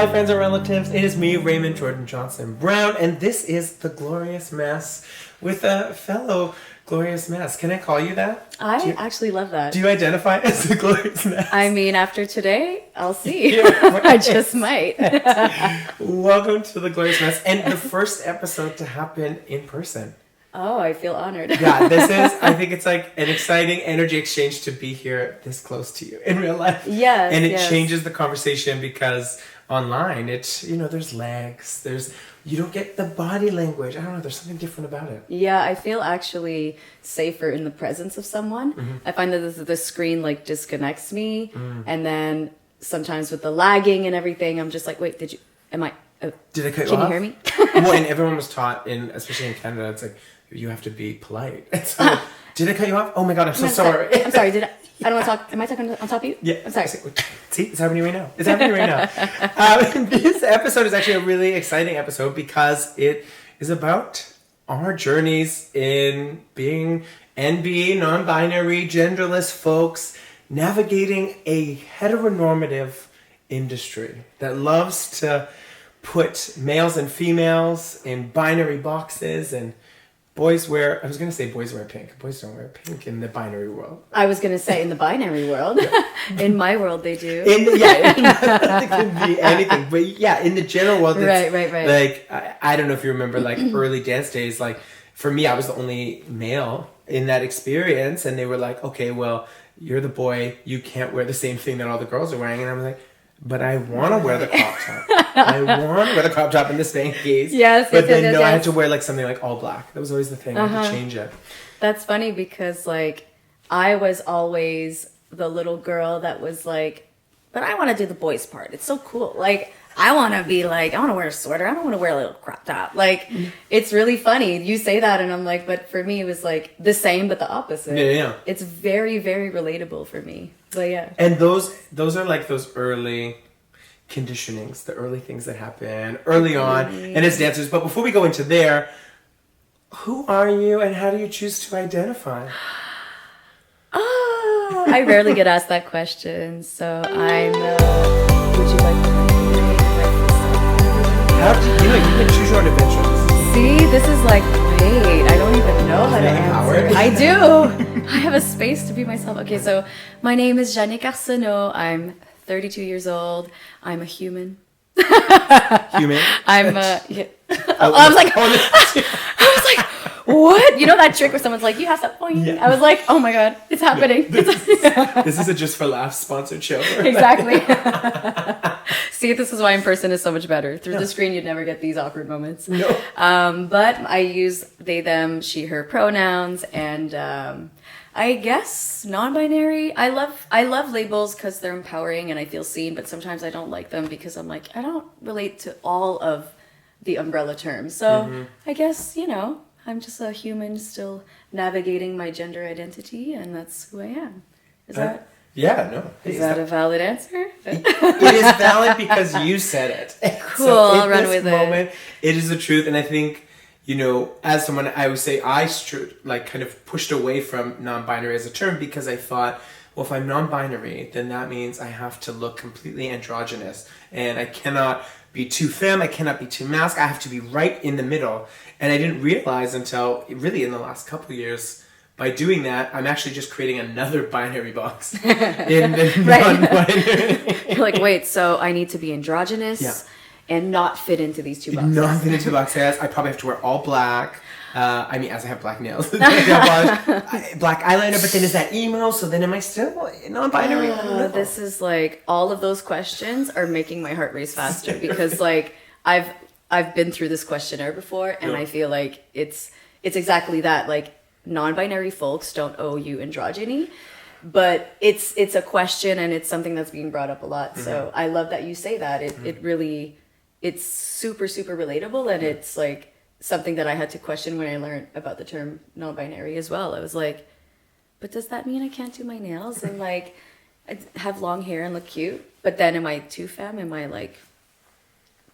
Hi, friends and relatives. It is me, Raymond Jordan Johnson Brown, and this is The Glorious Mess with a fellow Glorious Mess. Can I call you that? I actually love that. Do you identify as The Glorious Mess? I mean, after today, I'll see. Right. I just might. Welcome to The Glorious Mess, and the first episode to happen in person. Oh, I feel honored. Yeah, I think it's like an exciting energy exchange to be here this close to you in real life. Yes, and it changes the conversation because online, it's, there's legs, you don't get the body language. I don't know, there's something different about it. Yeah, I feel actually safer in the presence of someone. Mm-hmm. I find that the screen like disconnects me. And then sometimes with the lagging and everything, I'm just like, wait, did I cut you off? Can you hear me? Well, and everyone was taught especially in Canada, it's like, you have to be polite. And so, did I cut you off? Oh my God, I'm so sorry. I'm sorry, I don't want to talk. Am I talking on top of you? Yeah. I'm sorry. See, it's happening right now. This episode is actually a really exciting episode because it is about our journeys in being enby, non-binary, genderless folks, navigating a heteronormative industry that loves to put males and females in binary boxes, and boys wear pink. Boys don't wear pink in the binary world. I was going to say in the binary world. In my world, they do. It can be anything. But yeah, in the general world, it's right. Like, I don't know if you remember, like, early dance days. Like, for me, I was the only male in that experience. And they were like, okay, well, you're the boy. You can't wear the same thing that all the girls are wearing. And I was like, but I want to wear the crop top. I want to wear the crop top and the spankies. Yes. But then I had to wear like something like all black. That was always the thing. I had to change it. That's funny because like I was always the little girl that was like, but I want to do the boys part. It's so cool. Like I want to wear a sweater. I don't want to wear a little crop top. Like it's really funny. You say that and I'm like, but for me it was like the same but the opposite. Yeah. It's very, very relatable for me. But yeah. And those are like those early conditionings, the early things that happen early on and as dancers. But before we go into there, who are you and how do you choose to identify? Oh, I rarely get asked that question. So I'm would you like to how do you can choose your own adventures. See, this is like, wait, I don't even know how to answer. I do. I have a space to be myself. Okay, so my name is Janick arseneau. I'm 32 years old. I'm a human. Human? I'm yeah. I was like, what? You know that trick where someone's like, you have that point? Yeah. I was like, oh my God, it's happening. Yeah, this is a Just for Laughs sponsored show. Exactly. See, this is why in person is so much better. Through the screen, you'd never get these awkward moments. No. But I use they, them, she, her pronouns, and I guess non-binary. I love labels because they're empowering and I feel seen, but sometimes I don't like them because I'm like, I don't relate to all of the umbrella terms. So I guess, I'm just a human still navigating my gender identity, and that's who I am. Is that... Yeah, no. Is that a valid answer? It is valid because you said it. Cool, so I'll run with it. It is the truth, and I think, as someone, I would say I kind of pushed away from non-binary as a term because I thought, well, if I'm non-binary, then that means I have to look completely androgynous, and I cannot be too femme, I cannot be too masc, I have to be right in the middle. And I didn't realize until really in the last couple of years, by doing that, I'm actually just creating another binary box in the non-binary. You're like, wait, so I need to be androgynous and not fit into these two boxes. Not fit into the boxes. I probably have to wear all black. As I have black nails. Black eyeliner, but then is that emo? So then am I still non-binary? This is like, all of those questions are making my heart race faster because like, I've been through this questionnaire before and I feel like it's exactly that. Like, non-binary folks don't owe you androgyny, but it's a question and it's something that's being brought up a lot. So I love that you say that. It's super, super relatable, and it's like something that I had to question when I learned about the term non-binary as well. I was like, but does that mean I can't do my nails and like I have long hair and look cute? But then am I too femme? Am I like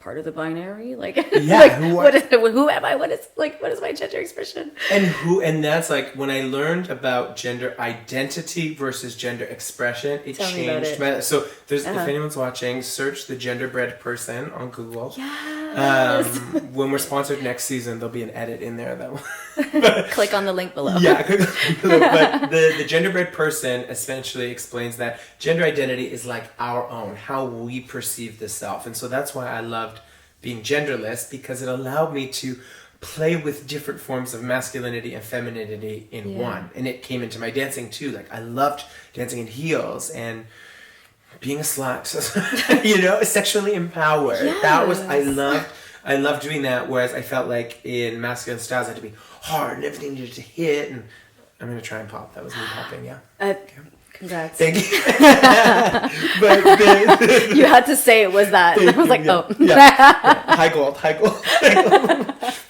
part of the binary? Like, Yeah, like who am I? What is my gender expression? And that's like when I learned about gender identity versus gender expression, it Tell me about changed it. my. So there's if anyone's watching, search the genderbread person on Google. Yes. When we're sponsored next season, there'll be an edit in there that will Click on the link below. Yeah, but the genderbread person essentially explains that gender identity is like our own, how we perceive the self. And so that's why I loved being genderless, because it allowed me to play with different forms of masculinity and femininity in one. And it came into my dancing too. Like I loved dancing in heels and being a slut, sexually empowered. Yes. That was, I loved doing that, whereas I felt like in masculine styles I had to be hard and everything needed to hit, and I'm going to try and pop. That was me popping, yeah. Congrats. Thank you. But you had to say it was that. I was like, yeah, oh. yeah. High gold.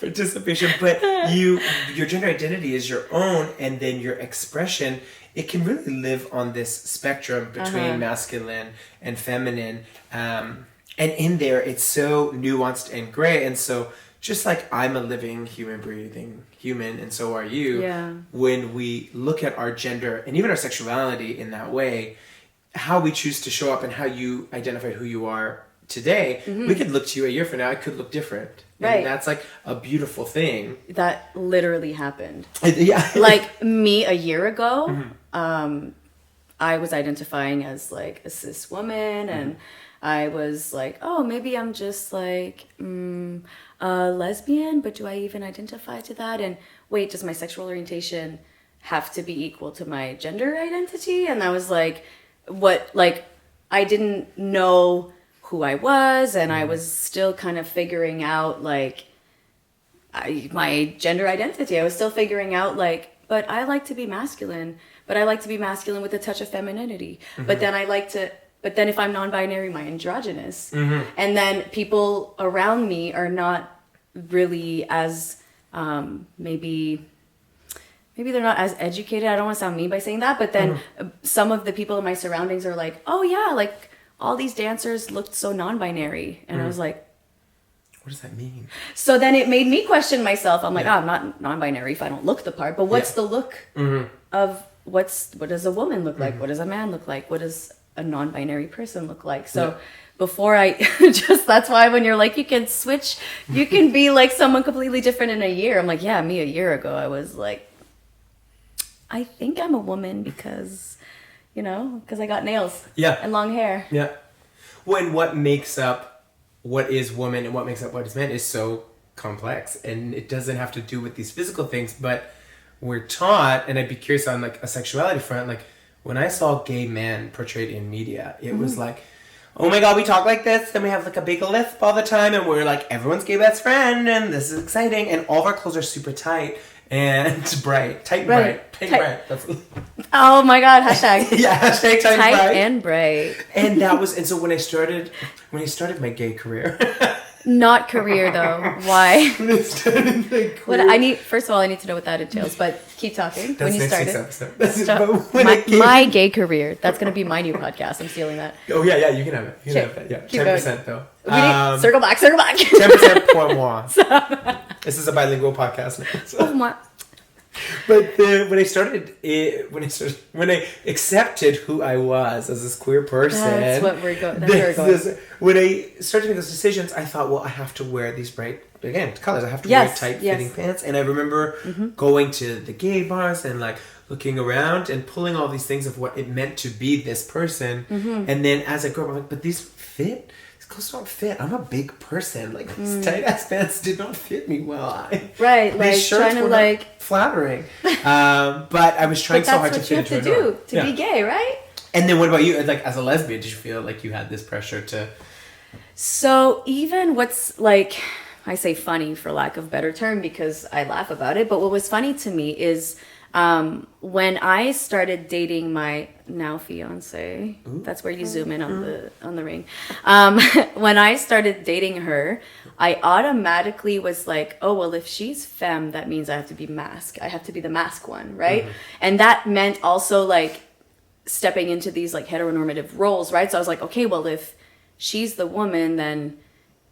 Participation. But your gender identity is your own, and then your expression, it can really live on this spectrum between masculine and feminine. And in there, it's so nuanced and gray. And so just like I'm a living, human, breathing human, and so are you, when we look at our gender and even our sexuality in that way, how we choose to show up and how you identify who you are today, we could look to you a year from now, it could look different. Right. And that's like a beautiful thing. That literally happened. Yeah. Like me a year ago, I was identifying as like a cis woman, and I was like, oh, maybe I'm just like a lesbian, but do I even identify to that? And wait, does my sexual orientation have to be equal to my gender identity? And I was like, I didn't know who I was, and I was still kind of figuring out like my gender identity. I was still figuring out like, but I like to be masculine, but I like to be masculine with a touch of femininity. But then if I'm non-binary, my androgynous. And then people around me are not really as, maybe they're not as educated. I don't want to sound mean by saying that, but then some of the people in my surroundings are like, oh yeah, like all these dancers looked so non-binary. And I was like, what does that mean? So then it made me question myself. I'm like, I'm not non-binary if I don't look the part, but what's the look of what does a woman look like? What does a man look like? What does a non-binary person look like? So before that's why when you're like, you can switch, you can be like someone completely different in a year. I'm like, yeah, me a year ago, I was like, I think I'm a woman because I got nails and long hair. Yeah. When what makes up what is woman and what makes up what is man is so complex, and it doesn't have to do with these physical things, but we're taught, and I'd be curious on like a sexuality front, like when I saw gay men portrayed in media, it was like, oh my god, we talk like this, and we have like a big lisp all the time, and we're like everyone's gay best friend, and this is exciting, and all of our clothes are super tight and bright. Tight and bright. Tight and bright. That's oh my god, hashtag. Yeah, hashtag tight and bright. And bright. And so when I started my gay career. Not career though. Why? When I started my career. First of all, I need to know what that entails, but keep talking. That's when you started. My gay career. That's going to be my new podcast. I'm stealing that. Oh yeah, you can have it. You can have that. Yeah, 10% though. Circle back. 10% pour moi. This is a bilingual podcast now. So. Oh my. But when I accepted who I was as this queer person, that's what we're going. When I started making those decisions, I thought, well, I have to wear these bright colors. I have to wear tight fitting pants. And I remember going to the gay bars and like looking around and pulling all these things of what it meant to be this person. And then as I grew up, I'm like, but these fit. Clothes don't fit. I'm a big person. Like these tight ass pants did not fit me well. These shirts were not flattering. But I was trying so hard to fit into it. That's what you have to do to be gay, right? And then what about you? Like as a lesbian, did you feel like you had this pressure to? So even what's like, I say funny for lack of a better term because I laugh about it. But what was funny to me is when I started dating my now fiance, that's where you zoom in on the ring. When I started dating her, I automatically was like, oh, well, if she's femme, that means I have to be mask. I have to be the mask one, right? And that meant also like stepping into these like heteronormative roles, right? So I was like, okay, well, if she's the woman, then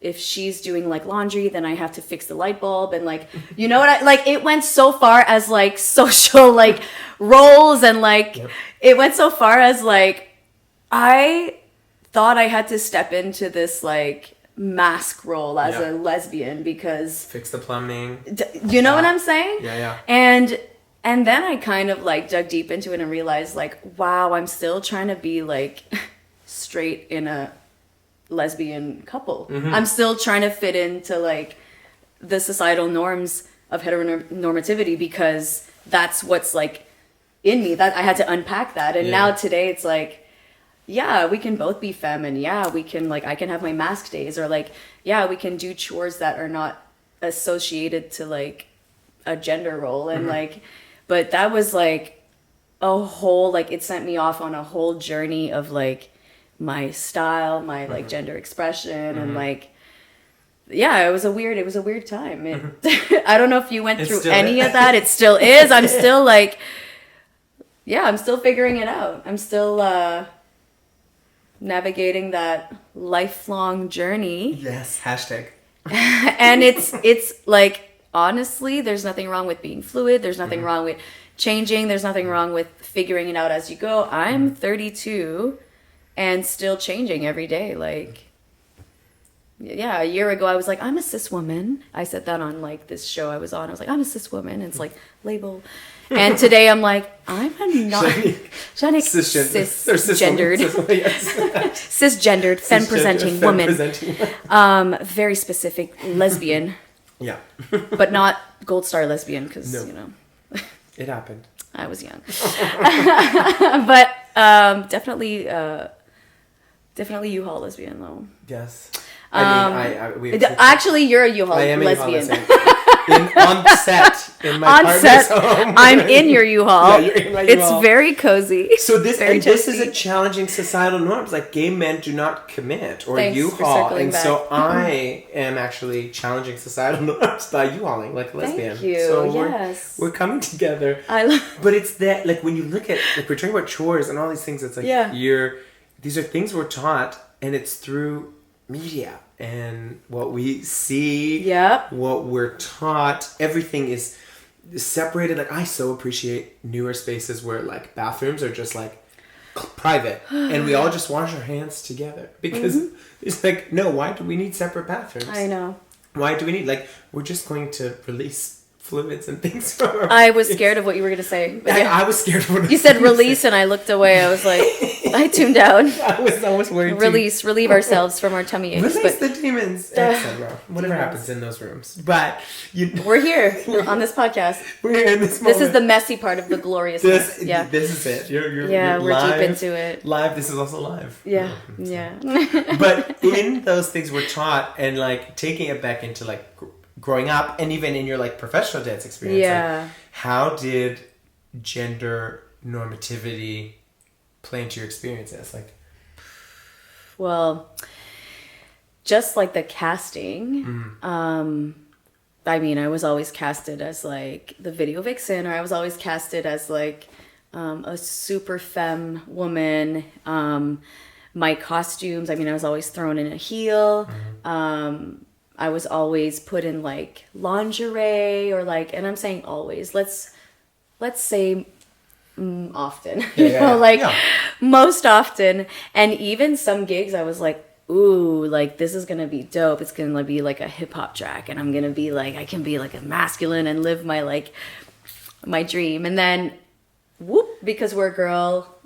if she's doing like laundry, then I have to fix the light bulb, and like, you know what I like, it went so far as like social like roles, and like it went so far as like I thought I had to step into this like mask role as a lesbian because fix the plumbing. You know what I'm saying? Yeah. And then I kind of like dug deep into it and realized like, wow, I'm still trying to be like straight in a lesbian couple. I'm still trying to fit into like the societal norms of heteronormativity because that's what's like in me, that I had to unpack that. And now today it's like, yeah, we can both be femme, and yeah, we can like, I can have my mask days, or like, yeah, we can do chores that are not associated to like a gender role. And like, but that was like a whole, like it sent me off on a whole journey of like my style, my like gender expression, and like, yeah, it was a weird time. I don't know if you went through any of that. It still is. I'm still like, yeah, I'm still figuring it out. I'm still navigating that lifelong journey. Yes, hashtag. And it's like, honestly, there's nothing wrong with being fluid. There's nothing wrong with changing. There's nothing wrong with figuring it out as you go. I'm 32 and still changing every day. Like, yeah, a year ago I was like, I'm a cis woman. I said that on like this show I was on. I was like, I'm a cis woman. And it's like label. And today I'm like, I'm a janick cisgendered, cisgendered, femme-presenting woman. Very specific lesbian. Yeah. But not gold star lesbian because, you know. It happened. I was young. But definitely U-Haul lesbian though. Yes. Actually, you're a U-Haul lesbian. On set in my partner's home. I'm in your U-Haul. Yeah, you're in my it's U-Haul. Very cozy. So this is a challenging societal norms. Like gay men do not commit or U-Haul, and back. So I am actually challenging societal norms by U-Hauling like a lesbian. Thank you. So we're coming together. But it's that like when you look at like we're talking about chores and all these things. It's like these are things we're taught, and it's through media and what we see, what we're taught. Everything is separated. Like I so appreciate newer spaces where like bathrooms are just like private and we all just wash our hands together because it's like, no, why do we need separate bathrooms? I know. Why do we need, like, we're just going to release fluids and things from our I was scared of what you were going to say. But I was scared of what you said release and I looked away. I was like, I tuned out. I was worried relieve ourselves from our tummy aches. Release the demons, etc. Whatever happens in those rooms. But we're here on this podcast. We're here in this moment. This is the messy part of the gloriousness. This is it. You're we're live, deep into it. Live. This is also live. Yeah. But in those things we're taught, and like taking it back into like growing up, and even in your like professional dance experience, like, how did gender normativity play into your experiences? Like, well, just like the casting, I mean, I was always casted as like the video vixen, or I was always casted as like a super femme woman. My costumes, I mean, I was always thrown in a heel. I was always put in like lingerie, or like, and I'm saying always, let's say often, most often. And even some gigs I was like, ooh, like this is gonna be dope. It's gonna be like a hip hop track, and I'm gonna be like, I can be like a masculine and live my like my dream. And then whoop, because we're a girl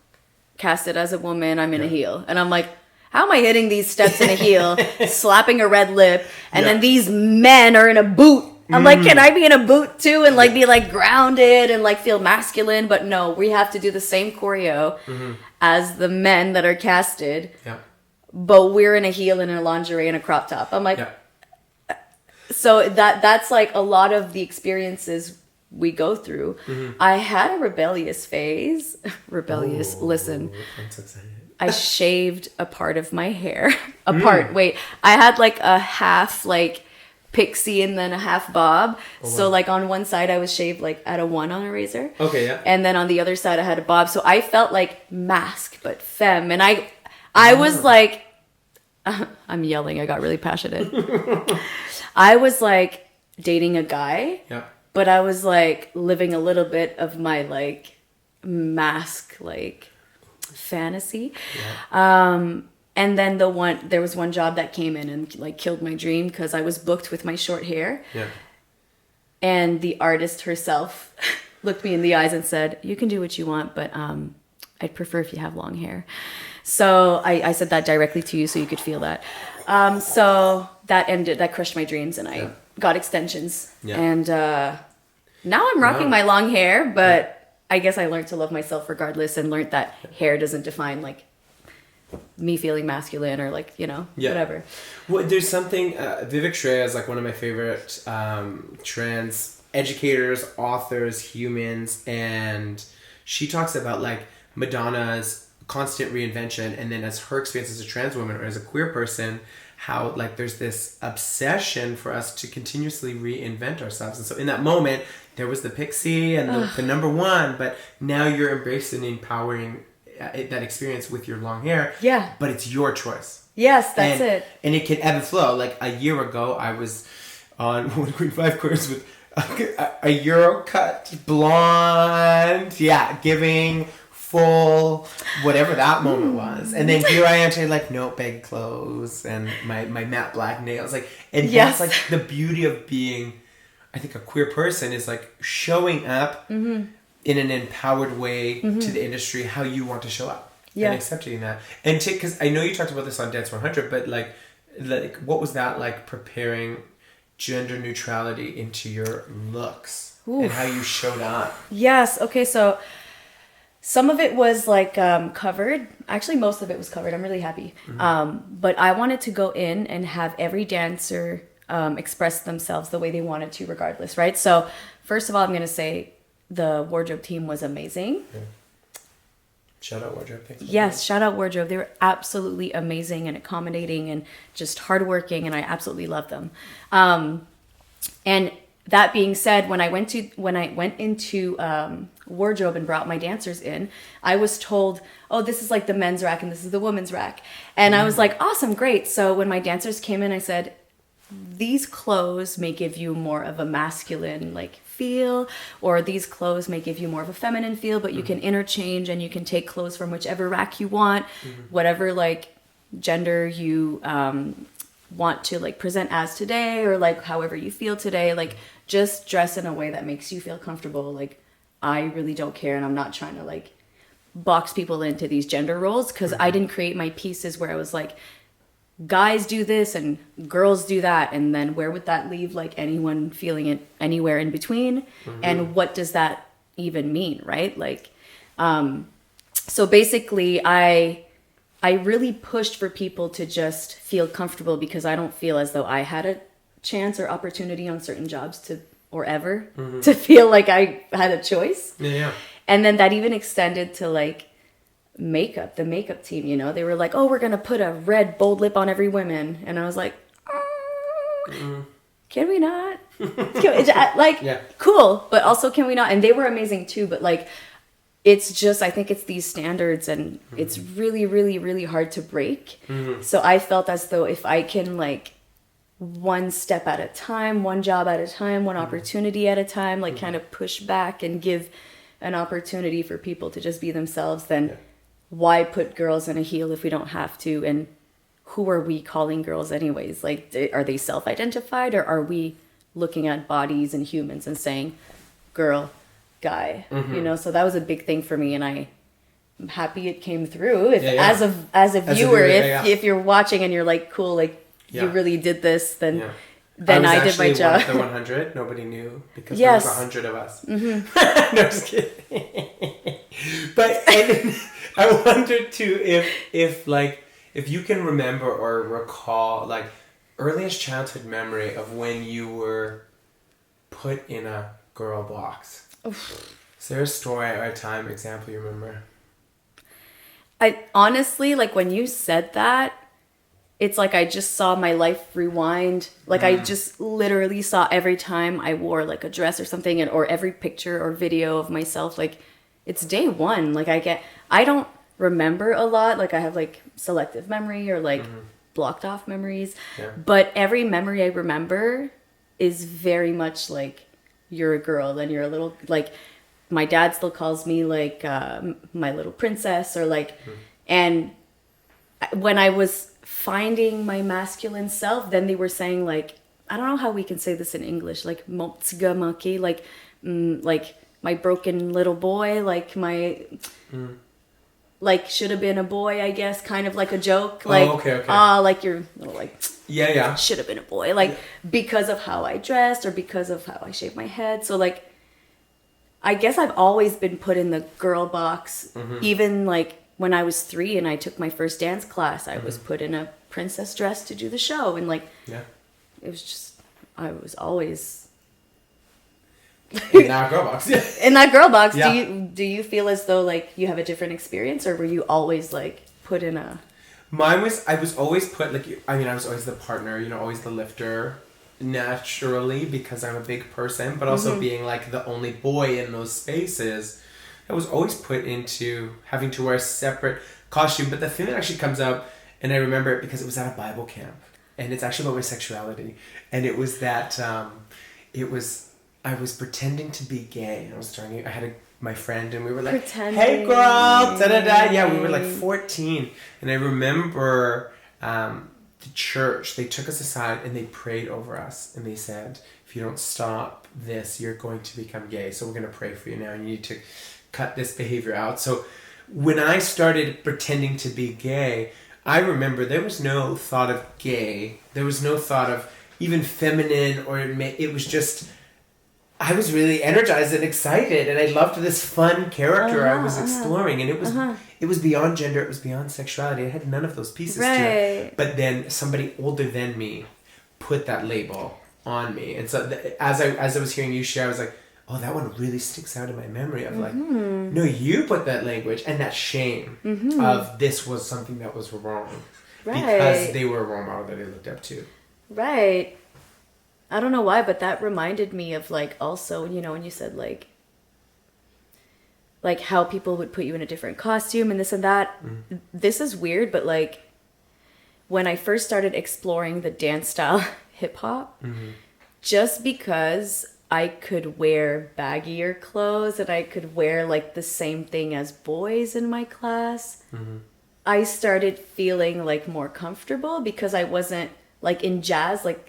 casted as a woman, I'm in a heel, and I'm like, how am I hitting these steps in a heel, slapping a red lip, and then these men are in a boot? I'm like, can I be in a boot too and like be like grounded and like feel masculine? But no, we have to do the same choreo as the men that are casted. Yeah. But we're in a heel and a lingerie and a crop top. I'm like, so that's like a lot of the experiences we go through. I had a rebellious phase. Listen. I'm so excited. I shaved a part of my hair. I had like a half like pixie and then a half bob. So like on one side I was shaved like at a 1 on a razor. Okay, yeah. And then on the other side I had a bob. So I felt like mask but femme. And I was like, I'm yelling. I got really passionate. I was like dating a guy, Yeah. but I was like living a little bit of my like mask like fantasy. Yeah. And then there was one job that came in and like killed my dream because I was booked with my short hair. Yeah. And the artist herself looked me in the eyes and said, "You can do what you want, but I'd prefer if you have long hair." So I said that directly to you so you could feel that. So that crushed my dreams, and I got extensions. Yeah. And now I'm rocking my long hair, but I guess I learned to love myself regardless, and learned that hair doesn't define like me feeling masculine or like, whatever. Well, there's something, Vivek Shraya is like one of my favorite trans educators, authors, humans, and she talks about like Madonna's constant reinvention, and then as her experience as a trans woman or as a queer person, how like there's this obsession for us to continuously reinvent ourselves. And so in that moment, there was the pixie and the number one, but now you're embracing and empowering that experience with your long hair. Yeah. But it's your choice. Yes, that's it. And it can ebb and flow. Like a year ago, I was on 1.5 course with a Euro cut blonde. Yeah, giving full whatever that moment was. And then here I am today, like, no, baggy clothes and my matte black nails. Like, and that's like the beauty of being, I think, a queer person is like showing up in an empowered way to the industry, how you want to show up and accepting that. And because I know you talked about this on Dance 100, but like what was that like preparing gender neutrality into your looks and how you showed up? Yes. Okay. So some of it was like covered. Actually, most of it was covered. I'm really happy. But I wanted to go in and have every dancer express themselves the way they wanted to, regardless, right? So first of all, I'm going to say the wardrobe team was amazing. Yeah. Shout out wardrobe. Yes, shout out wardrobe. They were absolutely amazing and accommodating and just hardworking, and I absolutely loved them. And that being said, when I went into wardrobe and brought my dancers in, I was told, "Oh, this is like the men's rack and this is the women's rack," and I was like, "Awesome, great." So when my dancers came in, I said, "These clothes may give you more of a masculine like feel, or these clothes may give you more of a feminine feel, but you can interchange and you can take clothes from whichever rack you want, whatever like gender you want to like present as today, or like however you feel today, like just dress in a way that makes you feel comfortable. Like I really don't care, and I'm not trying to like box people into these gender roles, because I didn't create my pieces where I was like, guys do this and girls do that, and then where would that leave like anyone feeling it anywhere in between? And what does that even mean, right? Like so basically I really pushed for people to just feel comfortable, because I don't feel as though I had a chance or opportunity on certain jobs to feel like I had a choice. And then that even extended to like the makeup team, they were like, "Oh, we're gonna put a red bold lip on every woman," and I was like, can we not? Cool, but also can we not? And they were amazing too, but like it's just, I think it's these standards, and it's really, really, really hard to break. So I felt as though if I can like one step at a time, one job at a time, one opportunity at a time, like kind of push back and give an opportunity for people to just be themselves, then why put girls in a heel if we don't have to? And who are we calling girls anyways? Like, are they self-identified, or are we looking at bodies and humans and saying girl, guy? So that was a big thing for me, and I'm happy it came through. As a viewer, if you're watching and you're like, cool, like you really did this, then I did my job. The 100, nobody knew, because there was 100 of us. No, just kidding. But I wondered too if you can remember or recall like earliest childhood memory of when you were put in a girl box. Is there a story or a time example you remember? I honestly, like when you said that, it's like I just saw my life rewind. Like I just literally saw every time I wore like a dress or something, or every picture or video of myself. Like it's day one. Like I don't remember a lot. Like I have like selective memory or like blocked off memories. Yeah. But every memory I remember is very much like you're a girl and you're a little, like, my dad still calls me like my little princess, or like, and when I was finding my masculine self, then they were saying like, I don't know how we can say this in English, like motsga maki, like my broken little boy, like my like should have been a boy, I guess, kind of like a joke, like okay. like you're little, like Yeah. should have been a boy, like because of how I dressed or because of how I shaved my head. So like I guess I've always been put in the girl box. Even like when I was 3 and I took my first dance class, I was put in a princess dress to do the show, and like it was just, I was always in that girl box. in that girl box. Yeah. Do you feel as though like you have a different experience, or were you always like put in a... Mine was, I was always put like, I mean, I was always the partner, you know, always the lifter, naturally, because I'm a big person, but also being like the only boy in those spaces, I was always put into having to wear a separate costume. But the thing that actually comes up, and I remember it because it was at a Bible camp, and it's actually about my sexuality, and it was that I was pretending to be gay. I had my friend, and we were like, Pretending. "Hey, girl, da da da." Yeah, we were like 14, and I remember the church. They took us aside and they prayed over us, and they said, "If you don't stop this, you're going to become gay. So we're going to pray for you now. You need to cut this behavior out." So when I started pretending to be gay, I remember there was no thought of gay. There was no thought of even feminine, or it was just, I was really energized and excited, and I loved this fun character I was exploring, and it was beyond gender, it was beyond sexuality. It had none of those pieces to it. But then somebody older than me put that label on me, and so as I was hearing you share, I was like, oh, that one really sticks out in my memory of like, no, you put that language and that shame of this was something that was wrong, because they were a role model that I looked up to. Right. I don't know why, but that reminded me of like, also, you know, when you said like how people would put you in a different costume and this and that. This is weird, but like when I first started exploring the dance style hip hop, just because I could wear baggier clothes and I could wear like the same thing as boys in my class, I started feeling like more comfortable, because I wasn't like in jazz, like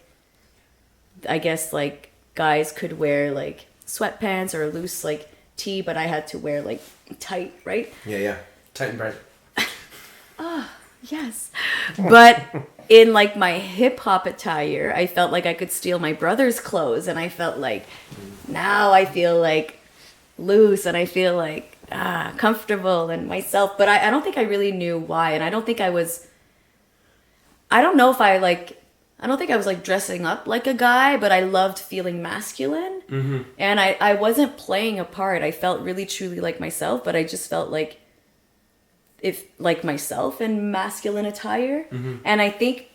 I guess like guys could wear like sweatpants or a loose like tee, but I had to wear like tight, right? Yeah. Tight and bright. Yes. But in like my hip hop attire, I felt like I could steal my brother's clothes, and I felt like now I feel like loose and I feel like comfortable and myself. But I don't think I really knew why, and I don't think I was like dressing up like a guy, but I loved feeling masculine. And I wasn't playing a part. I felt really truly like myself, but I just felt like myself in masculine attire. And I think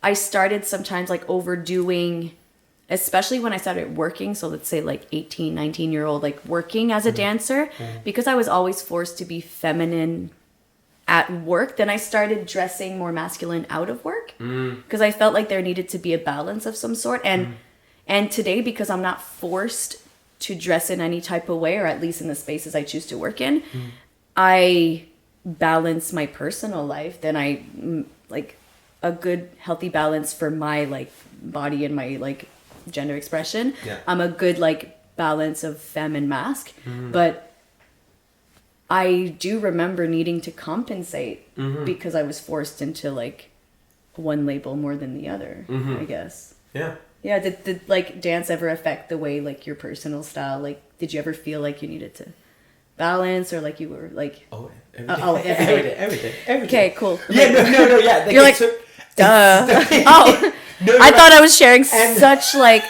I started sometimes like overdoing, especially when I started working. So let's say like 18, 19-year-old, like working as a dancer, because I was always forced to be feminine at work. Then I started dressing more masculine out of work, because I felt like there needed to be a balance of some sort. And today, because I'm not forced to dress in any type of way, or at least in the spaces I choose to work in, I balance my personal life. Then I like a good healthy balance for my like body and my like gender expression. I'm a good like balance of femme and masc. But I do remember needing to compensate because I was forced into like one label more than the other, I guess. Yeah. Did like dance ever affect the way like your personal style? Like, did you ever feel like you needed to balance, or like you were like Every day. Okay, cool. Yeah, no, yeah. You're like, duh. I thought I was sharing such like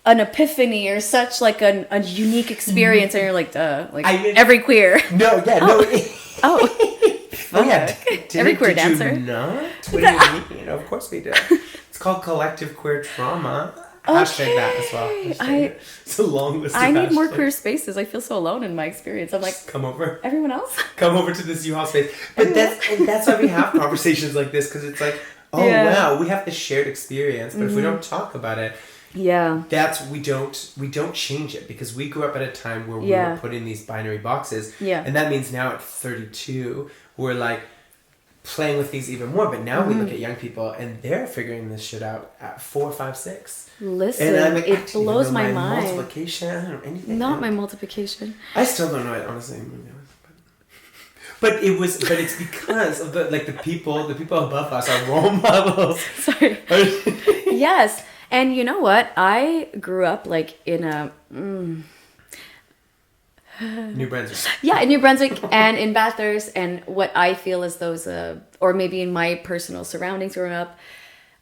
an epiphany or such like a unique experience, and you're like, duh, like every queer. No. Oh yeah, every queer dancer. You not? What do you mean? Of course we do. It's called collective queer trauma. Hashtag that as well. It's a long list of I need more hashtags. queer spaces. I feel so alone in my experience. I'm like, Just come over. everyone else? Come over to this U-Haul space. But that's why we have conversations like this, because it's like, oh wow, we have this shared experience, but if we don't talk about it, we don't change it, because we grew up at a time where we were put in these binary boxes, and that means now at 32 we're like playing with these even more. But now we look at young people and they're figuring this shit out at 4, 5, 6. Listen, and I'm like, it blows my mind. Multiplication, I don't know anything. Not my multiplication. I still don't know it, honestly. But it's because of the people above us are role models. Sorry. Yes. And you know what? I grew up like in a New Brunswick. Yeah, in New Brunswick and in Bathurst, and what I feel is those or maybe in my personal surroundings growing up,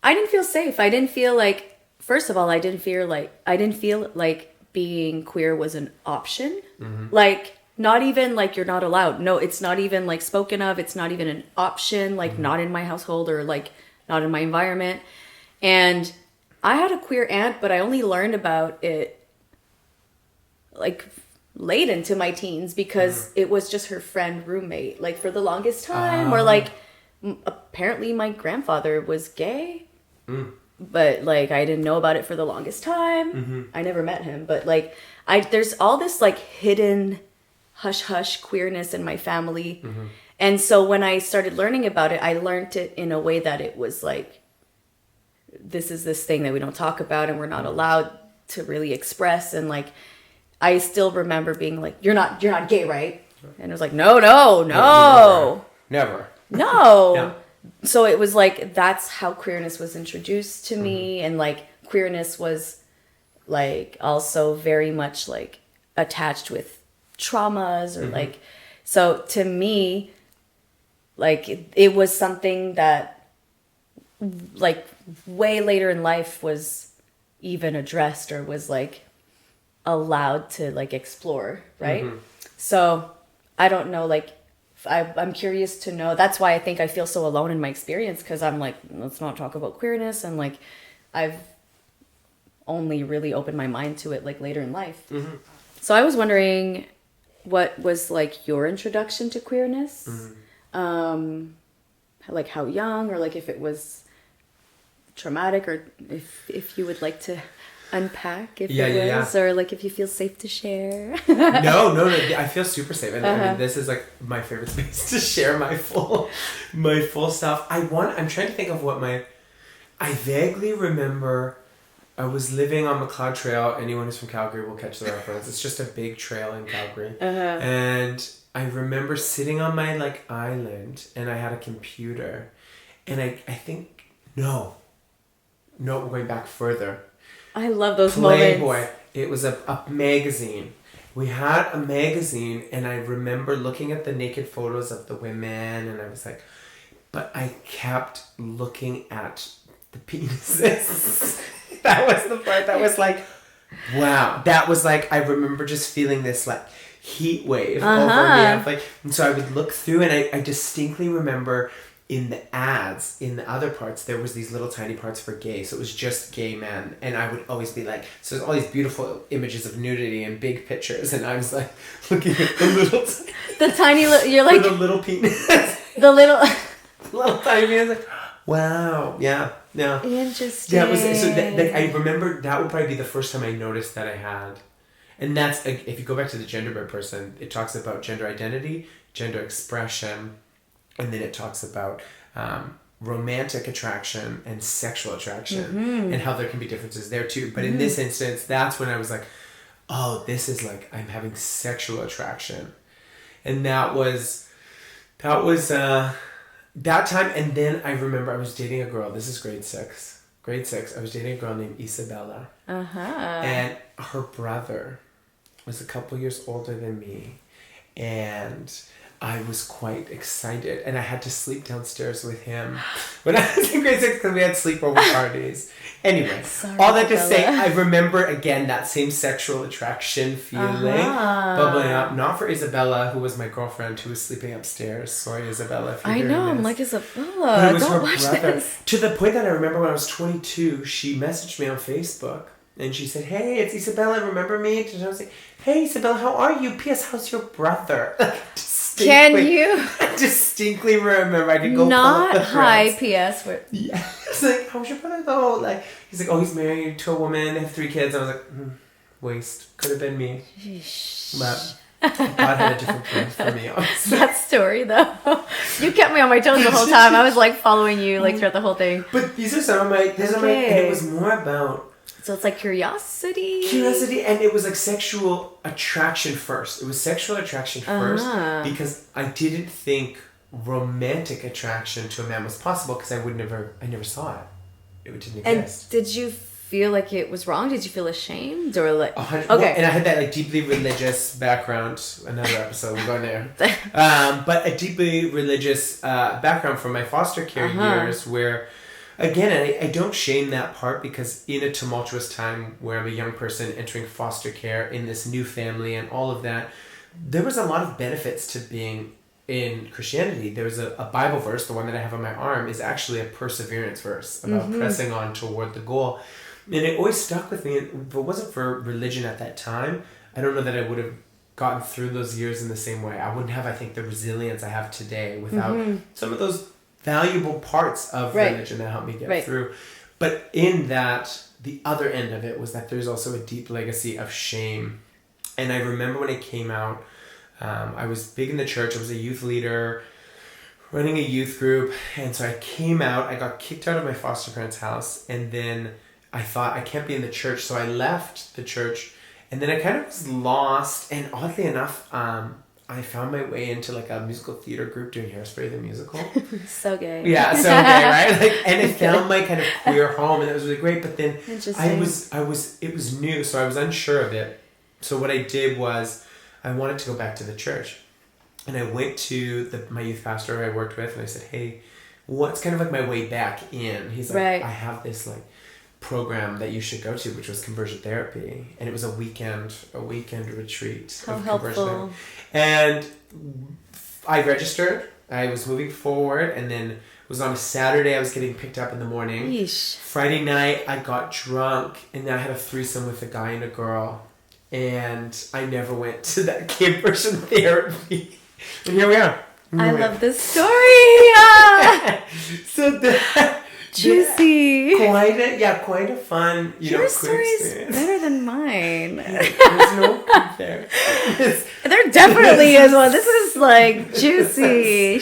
I didn't feel safe. I didn't feel like, first of all, I didn't feel like being queer was an option. Like, not even like you're not allowed. No, it's not even like spoken of. It's not even an option, like not in my household or like not in my environment. And I had a queer aunt, but I only learned about it like late into my teens, because it was just her friend roommate, like for the longest time. Or like apparently my grandfather was gay, but like I didn't know about it for the longest time. I never met him, but like there's all this like hidden hush hush queerness in my family. And so when I started learning about it, I learned it in a way that it was like, this is this thing that we don't talk about and we're not allowed to really express. And like, I still remember being like, you're not gay, right? And it was like, no. Never. No. Yeah. So it was like, that's how queerness was introduced to me. And like, queerness was like also very much like attached with traumas or like, so to me, like it was something that like way later in life was even addressed or was like allowed to like explore, right? So I don't know, like I'm curious to know. That's why I think I feel so alone in my experience, because I'm like, let's not talk about queerness, and like I've only really opened my mind to it like later in life. So I was wondering, what was like your introduction to queerness? Like how young, or like if it was traumatic, or if you would like to unpack if it was, or like if you feel safe to share. No, I feel super safe, and I mean, this is like my favorite space to share my full stuff. I'm trying to think of what I vaguely remember. I was living on McLeod Trail. Anyone who's from Calgary will catch the reference. It's just a big trail in Calgary. And I remember sitting on my like island, and I had a computer, and I think no, we're going back further. I love those Playboy. moments. It was a magazine. We had a magazine, and I remember looking at the naked photos of the women, and I was like, but I kept looking at the penises. That was the part that was like, wow. That was like, I remember just feeling this like heat wave over me. I'm like, and so I would look through, and I distinctly remember in the ads, in the other parts, there was these little tiny parts for gay. So it was just gay men. And I would always be like, so there's all these beautiful images of nudity and big pictures. And I was like, looking at the little... the tiny little... You're like... the little penis. The little... little tiny penis. Like, wow. Yeah. Yeah. Interesting. Yeah, it was, so that I remember that would probably be the first time I noticed that I had. And that's, if you go back to the genderbird person, it talks about gender identity, gender expression, and then it talks about romantic attraction and sexual attraction, and how there can be differences there too. But in this instance, that's when I was like, oh, this is like, I'm having sexual attraction. And that was that time. And then I remember I was dating a girl. This is grade 6. I was dating a girl named Isabella. And her brother was a couple years older than me. And I was quite excited, and I had to sleep downstairs with him when I was in grade 6 because we had sleepover parties. Anyway, Sorry, all that to say, Isabella. I remember again that same sexual attraction feeling bubbling up. Not for Isabella, who was my girlfriend, who was sleeping upstairs. Sorry, Isabella, if you're I hearing know. this. I'm like, But Isabella, it was her don't watch brother. this. To the point that I remember when I was 22, she messaged me on Facebook. And she said, "Hey, it's Isabella. Remember me?" And I was like, "Hey, Isabella, how are you? P.S. How's your brother?" Can you? I distinctly remember. I could go Not pull up the hi, threads. P.S. Where, Yeah. It's like, "How's your brother though?" Like, he's like, "Oh, he's married to a woman. They have 3 kids." I was like, "Waste. Could have been me." But God had a different plan for me. Honestly. that story though. You kept me on my toes the whole time. I was like following you like throughout the whole thing. But these are some of my. And it was more about. So it's like curiosity. Curiosity, and it was like sexual attraction first. It was sexual attraction first because I didn't think romantic attraction to a man was possible because I never saw it. It didn't And exist. did you feel like it was wrong? Did you feel ashamed or like? 100 Okay. and I had that like deeply religious background. Another episode, we're going there. But a deeply religious background from my foster care years where. Again, I don't shame that part because in a tumultuous time where I'm a young person entering foster care in this new family and all of that, there was a lot of benefits to being in Christianity. There was a Bible verse, the one that I have on my arm, is actually a perseverance verse about pressing on toward the goal. And it always stuck with me. If it wasn't for religion at that time, I don't know that I would have gotten through those years in the same way. I wouldn't have, I think, the resilience I have today without some of those valuable parts of religion that helped me get through. But in that, the other end of it was that there's also a deep legacy of shame. And I remember when I came out, I was big in the church. I was a youth leader, running a youth group. And so I came out, I got kicked out of my foster parents' house. And then I thought, I can't be in the church. So I left the church. And then I kind of was lost. And oddly enough, I found my way into like a musical theater group doing Hairspray the musical. So gay. Yeah, so gay, right? Like, and I found my kind of queer home, and it was really great. But then it was new, so I was unsure of it. So what I did was, I wanted to go back to the church, and I went to my youth pastor I worked with, and I said, "Hey, what's kind of like my way back in?" He's like, "I have this like program that you should go to," which was conversion therapy, and it was a weekend retreat How of helpful. conversion therapy. And I registered. I was moving forward, and then it was on a Saturday. I was getting picked up in the morning. Yeesh. Friday night, I got drunk, and then I had a threesome with a guy and a girl, and I never went to that conversion therapy. And here we are. I love this story. So that. Juicy. Quite a fun, Your quick story's experience. better than mine. There's no comparison. There definitely is one. This is like juicy.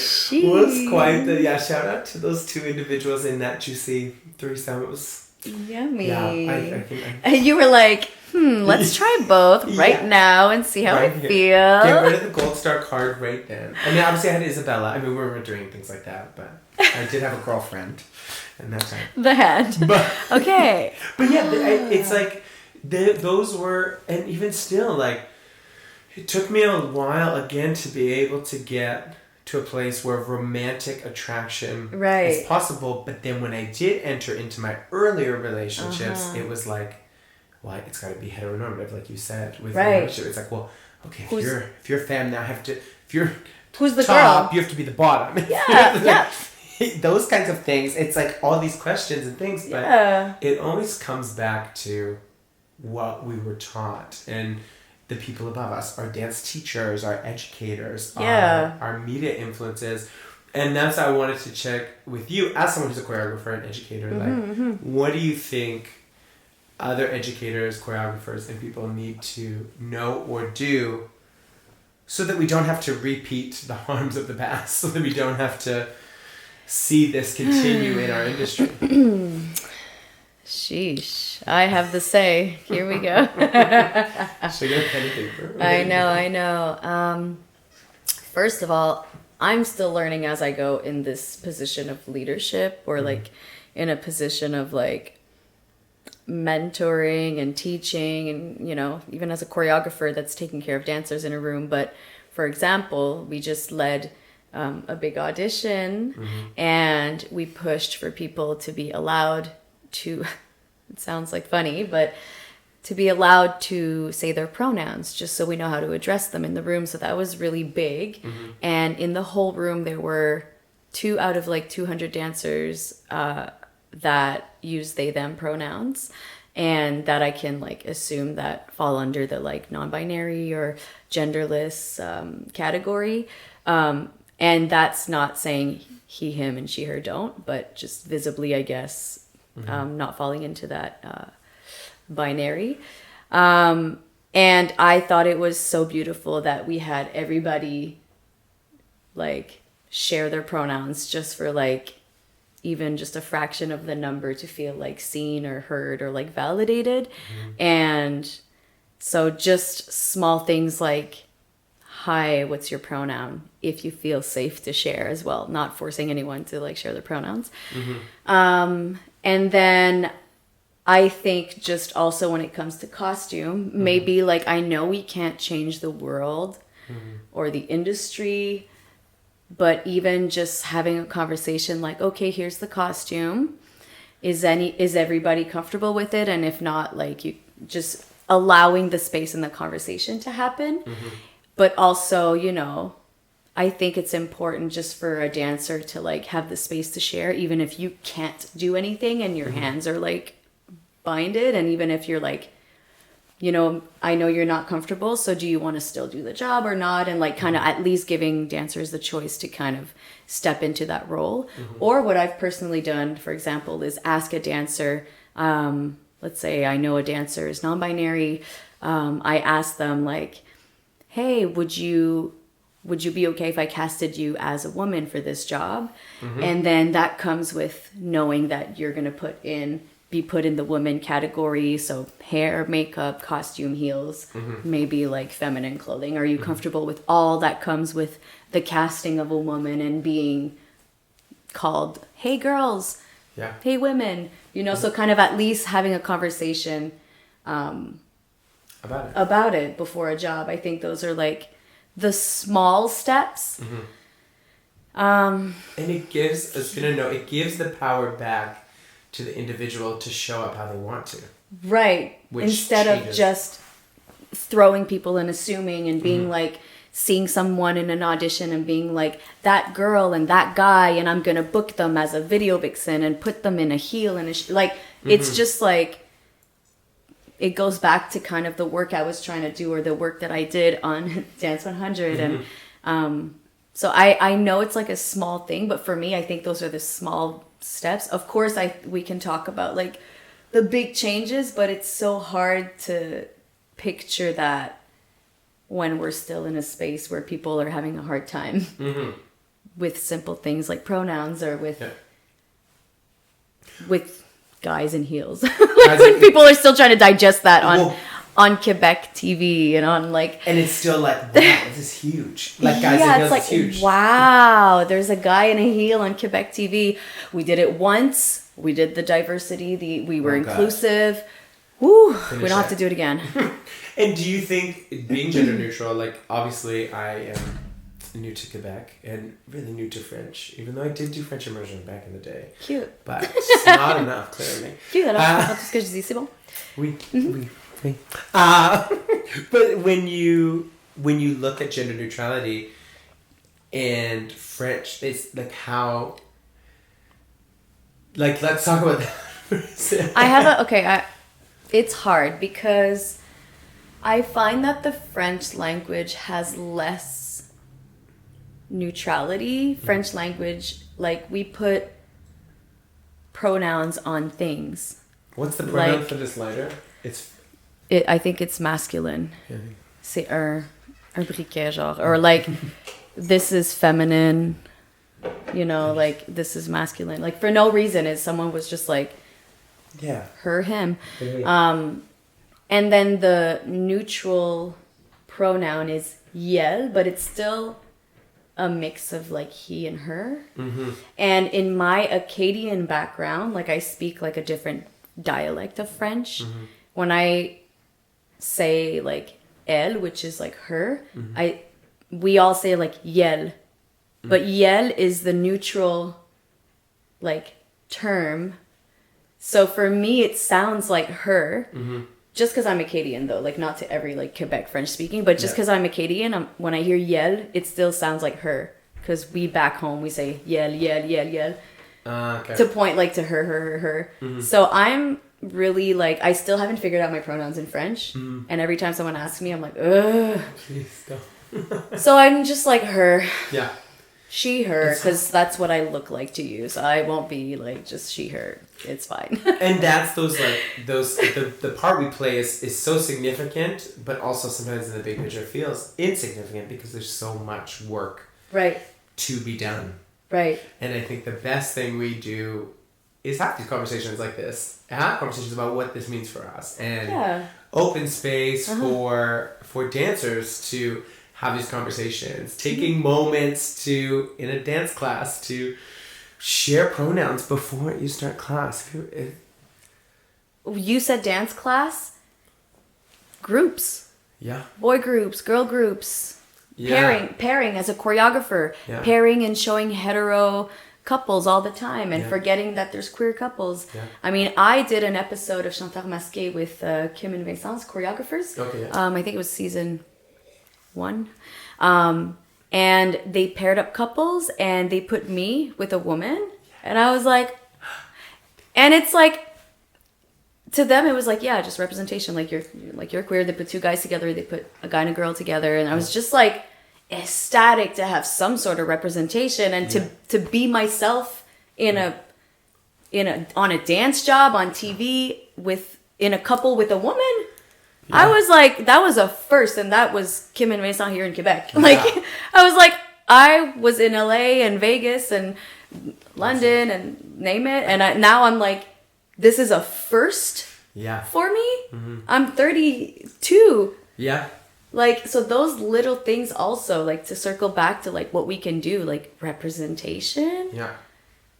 Was quite the shout out to those 2 individuals in that juicy threesome. It was Yummy. I think And you were like, let's try both right now and see how I feel. Get rid of the gold star card right then. I mean, obviously I had Isabella. I mean, we weren't doing things like that, but I did have a girlfriend in that time. The hand. But, Okay. But yeah, it's like those were, and even still, like, it took me a while again to be able to get to a place where romantic attraction is possible. But then when I did enter into my earlier relationships, it was like, well, it's got to be heteronormative, like you said. With relationship, it's like, well, okay, if you're femme now, if you're who's the top, girl? you have to be the bottom. Yeah. Those kinds of things. It's like all these questions and things, but it always comes back to what we were taught and the people above us, our dance teachers, our educators, our media influences. And that's why I wanted to check with you as someone who's a choreographer and educator. What do you think other educators, choreographers, and people need to know or do so that we don't have to repeat the harms of the past, so that we don't have to see this continue in our industry? Sheesh. I have the say. Here we go. Should I get a pen and paper? I know. First of all, I'm still learning as I go in this position of leadership or like in a position of like mentoring and teaching and, even as a choreographer that's taking care of dancers in a room. But for example, we just led a big audition, and we pushed for people to be allowed to, it sounds like funny, but to be allowed to say their pronouns, just so we know how to address them in the room. So that was really big. And in the whole room, there were 2 out of like 200 dancers that use they them pronouns, and that I can like assume that fall under the like non-binary or genderless category. And that's not saying he, him, and she, her don't, but just visibly, I guess, not falling into that binary. And I thought it was so beautiful that we had everybody like share their pronouns, just for like even just a fraction of the number to feel like seen or heard or like validated. And so just small things like, hi, what's your pronoun? If you feel safe to share as well, not forcing anyone to like share their pronouns. And then I think just also when it comes to costume, maybe like, I know we can't change the world or the industry, but even just having a conversation like, okay, here's the costume. Is everybody comfortable with it? And if not, like, you just allowing the space in the conversation to happen. But also, you know, I think it's important just for a dancer to like have the space to share, even if you can't do anything and your hands are like binded. And even if you're like, you know, I know you're not comfortable, so do you want to still do the job or not? And like kind of at least giving dancers the choice to kind of step into that role. Or what I've personally done, for example, is ask a dancer, let's say I know a dancer is non-binary. I ask them like, hey, would you be okay if I casted you as a woman for this job? And then that comes with knowing that you're going to be put in the woman category. So hair, makeup, costume, heels, maybe like feminine clothing. Are you comfortable with all that comes with the casting of a woman and being called, hey girls, hey women, you know, so kind of at least having a conversation about it before a job. I think those are like the small steps. And it gives the power back to the individual to show up how they want to. Right. Instead of just throwing people and assuming and being like, seeing someone in an audition and being like, that girl and that guy, and I'm going to book them as a video vixen and put them in a heel and it's just like, it goes back to kind of the work I was trying to do, or the work that I did on Dance 100. And so I know it's like a small thing, but for me, I think those are the small steps. Of course, we can talk about like the big changes, but it's so hard to picture that when we're still in a space where people are having a hard time with simple things like pronouns, or with guys in heels. When people are still trying to digest that on Quebec TV and on like... And it's still like, wow, this is huge. Like guys in heels is huge. Wow, there's a guy in a heel on Quebec TV. We did it once. We did the diversity. We were inclusive. Woo, we don't have to do it again. And do you think being gender neutral, like obviously I am new to Quebec and really new to French, even though I did do French immersion back in the day. Cute. But it's not enough, clearly. Cute, alors, tout ce que je dis, c'est bon. Oui. But when you look at gender neutrality and French, it's like how... Like, let's talk about that. It's hard because I find that the French language has less neutrality. French language, like, we put pronouns on things. What's the pronoun for this letter? I think it's masculine. C'est un briquet, genre. Or like, this is feminine, you know, like, this is masculine. Like, for no reason, someone was just like, her, him. And then the neutral pronoun is yel, but it's still a mix of like he and her. And in my Acadian background, like I speak like a different dialect of French. When I say like elle, which is like her, we all say like yell, but yell is the neutral like term. So for me, it sounds like her. Just because I'm Acadian, though, like not to every like Quebec French speaking, but just because I'm Acadian, when I hear yell, it still sounds like her. Because we back home, we say yell, yell, yell, yell. Okay. To point like to her. So I'm really like, I still haven't figured out my pronouns in French. And every time someone asks me, I'm like, ugh. Please don't. So I'm just like her. Yeah. She, her, because that's what I look like to you. So I won't be like just she, her. It's fine. And that's the part we play is so significant, but also sometimes in the big picture feels insignificant because there's so much work Right. to be done. Right. And I think the best thing we do is have these conversations like this, have conversations about what this means for us, and open space for dancers to have these conversations, taking moments to, in a dance class, to share pronouns before you start class. You said dance class? Groups. Yeah. Boy groups, girl groups. Yeah. Pairing as a choreographer. Yeah. Pairing and showing hetero couples all the time and forgetting that there's queer couples. Yeah. I mean, I did an episode of Chanteur Masqué with Kim and Vincent's choreographers. Okay, yeah. I think it was season 1. And they paired up couples and they put me with a woman. And I was like, and it's like, to them it was like, yeah, just representation. Like you're queer. They put 2 guys together. They put a guy and a girl together. And I was just like ecstatic to have some sort of representation and to be myself on a dance job on TV in a couple with a woman. Yeah. I was like, that was a first, and that was Kim and Vincent here in Quebec. Like, I was like, I was in LA and Vegas and London and name it, and now I'm like, this is a first for me. I'm 32. Yeah. Like, so those little things also, like, to circle back to, like, what we can do, like, representation. Yeah.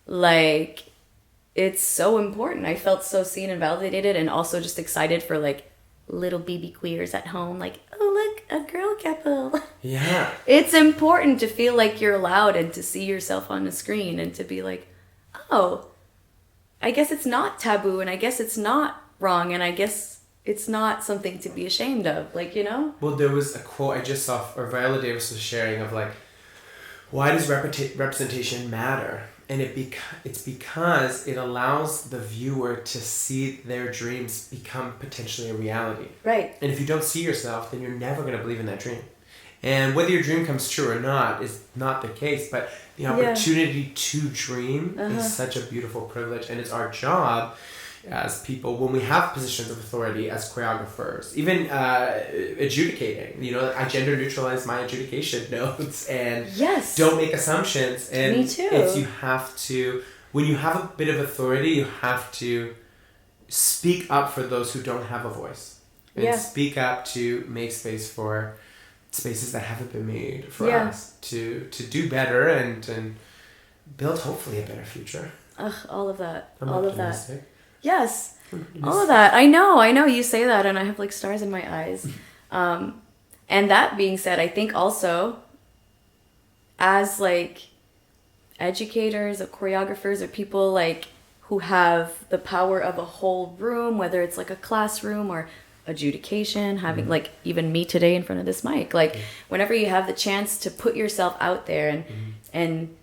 Like, it's so important. I felt so seen and validated, and also just excited for, like, little BB queers at home, like, oh look, a girl couple. Yeah. It's important to feel like you're allowed and to see yourself on the screen and to be like, oh, I guess it's not taboo, and I guess it's not wrong, and I guess it's not something to be ashamed of, like, you know? Well, there was a quote I just saw, or Viola Davis was sharing, of like, why does representation matter? And it's because it allows the viewer to see their dreams become potentially a reality. Right. And if you don't see yourself, then you're never going to believe in that dream. And whether your dream comes true or not is not the case, but the opportunity to dream is such a beautiful privilege, and it's our job as people, when we have positions of authority as choreographers, even adjudicating, you know, I gender neutralize my adjudication notes and don't make assumptions. And me too. It's, you have to, when you have a bit of authority, you have to speak up for those who don't have a voice, and speak up to make space for spaces that haven't been made for us to do better and build hopefully a better future. All of that. I'm all optimistic. of that. Yes. All of that. I know you say that, and I have like stars in my eyes. And that being said, I think also as like educators or choreographers or people like who have the power of a whole room, whether it's like a classroom or adjudication, having like even me today in front of this mic, like whenever you have the chance to put yourself out there and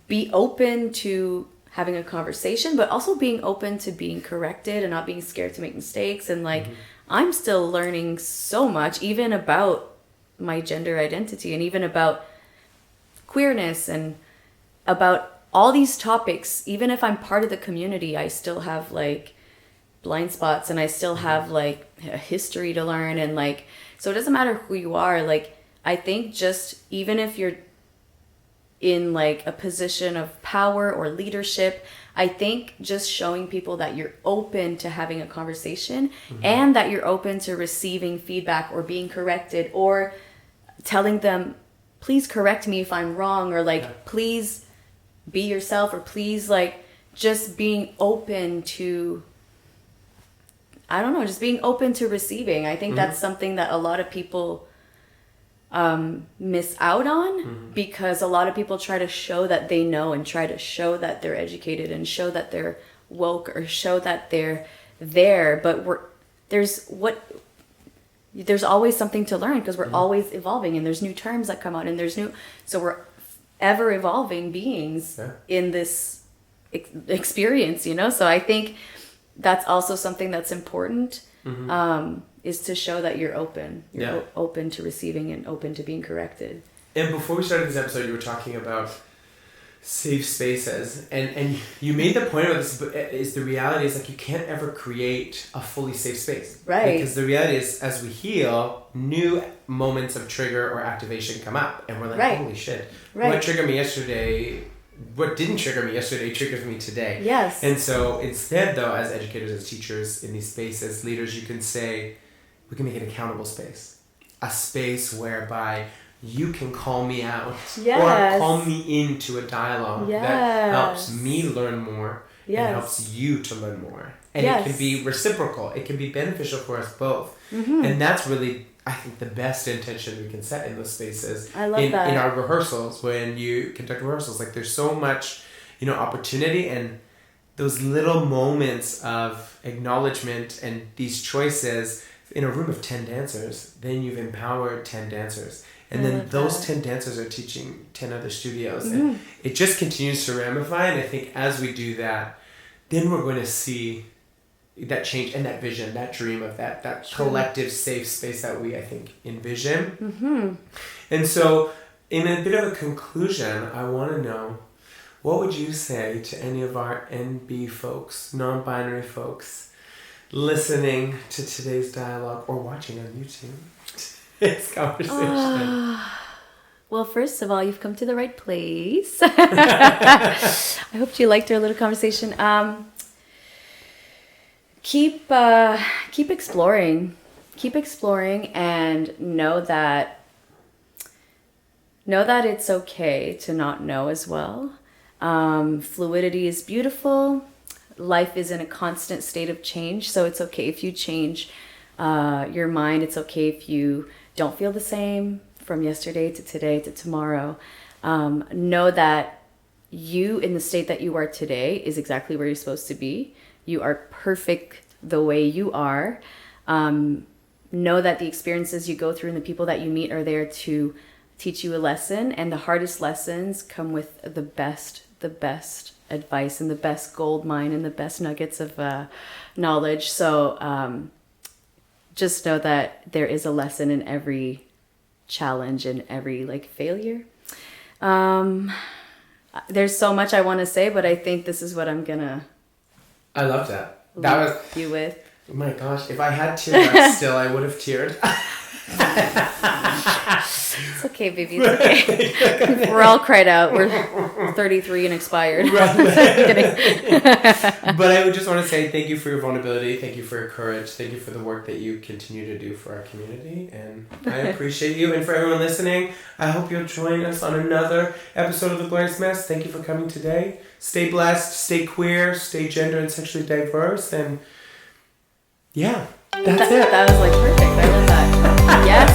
be open to having a conversation, but also being open to being corrected and not being scared to make mistakes. And like, I'm still learning so much, even about my gender identity and even about queerness and about all these topics. Even if I'm part of the community, I still have like blind spots and I still have like a history to learn. And like, so it doesn't matter who you are. Like, I think just even if you're in like a position of power or leadership, I think just showing people that you're open to having a conversation and that you're open to receiving feedback or being corrected or telling them, please correct me if I'm wrong, or like, please be yourself, or please, like, just being open to, I don't know, just being open to receiving. I think that's something that a lot of people miss out on, because a lot of people try to show that they know and try to show that they're educated and show that they're woke or show that they're there, but there's always something to learn, because we're always evolving, and there's new terms that come out, and so we're ever evolving beings in this experience, so I think that's also something that's important, is to show that you're open. You're open to receiving and open to being corrected. And before we started this episode, you were talking about safe spaces, and you made the point of this, but is the reality is like you can't ever create a fully safe space, right? Because the reality is, as we heal, new moments of trigger or activation come up, and we're like, holy shit, what triggered me yesterday, what didn't trigger me yesterday triggers me today. Yes. And so instead, though, as educators, as teachers in these spaces, leaders, you can say, we can make an accountable space, a space whereby you can call me out or call me into a dialogue that helps me learn more and helps you to learn more. And it can be reciprocal. It can be beneficial for us both. And that's really, I think, the best intention we can set in those spaces. I love that. In our rehearsals, when you conduct rehearsals, like there's so much, opportunity, and those little moments of acknowledgement and these choices in a room of 10 dancers, then you've empowered 10 dancers. And then those 10 dancers are teaching 10 other studios. And it just continues to ramify. And I think as we do that, then we're going to see that change and that vision, that dream of that collective safe space that we, I think, envision. And so in a bit of a conclusion, I want to know, what would you say to any of our NB folks, non-binary folks, listening to today's dialogue or watching on YouTube? This conversation. Well, first of all, you've come to the right place. I hope you liked our little conversation. Keep exploring, and know that it's okay to not know as well. Fluidity is beautiful. Life is in a constant state of change, so it's okay if you change your mind. It's okay if you don't feel the same from yesterday to today to tomorrow. Know that you, in the state that you are today, is exactly where you're supposed to be. You are perfect the way you are. Know that the experiences you go through and the people that you meet are there to teach you a lesson, and the hardest lessons come with the best advice and the best gold mine and the best nuggets of knowledge. So just know that there is a lesson in every challenge and every failure. There's so much I want to say, but I think this is what I'm gonna. I love that. That was you with. Oh my gosh! If I had tears still, I would have teared. It's okay, baby. It's okay. We're all cried out. We're 33 and expired. Right. But I would just want to say thank you for your vulnerability. Thank you for your courage. Thank you for the work that you continue to do for our community. And I appreciate you. And for everyone listening, I hope you'll join us on another episode of The Glorious Mess. Thank you for coming today. Stay blessed, stay queer, stay gender and sexually diverse. And yeah, that's it. That was perfect. I love that. Yes.